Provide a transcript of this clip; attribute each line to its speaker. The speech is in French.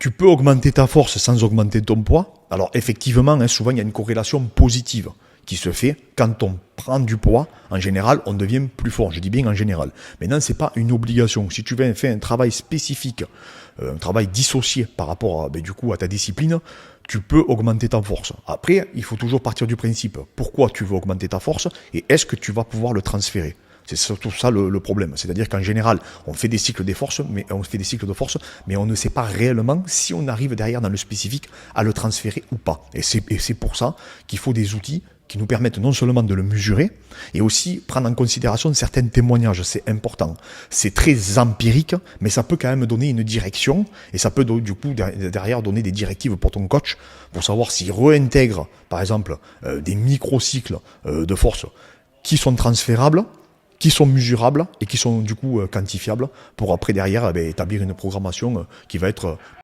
Speaker 1: Tu peux augmenter ta force sans augmenter ton poids. Alors effectivement, hein, souvent il y a une corrélation positive qui se fait quand on prend du poids. En général, on devient plus fort. Je dis bien en général. Maintenant, c'est pas une obligation. Si tu veux faire un travail spécifique, un travail dissocié par rapport à, du coup, à ta discipline, tu peux augmenter ta force. Après, il faut toujours partir du principe. Pourquoi tu veux augmenter ta force et est-ce que tu vas pouvoir le transférer? C'est surtout ça le problème. C'est-à-dire qu'en général, on fait des cycles de force, mais on ne sait pas réellement si on arrive derrière dans le spécifique à le transférer ou pas. Et c'est pour ça qu'il faut des outils qui nous permettent non seulement de le mesurer, et aussi prendre en considération certains témoignages. C'est important. C'est très empirique, mais ça peut quand même donner une direction, et ça peut du coup derrière donner des directives pour ton coach, pour savoir s'il réintègre, par exemple, des microcycles de force qui sont transférables, qui sont mesurables et qui sont du coup quantifiables pour après derrière établir une programmation qui va être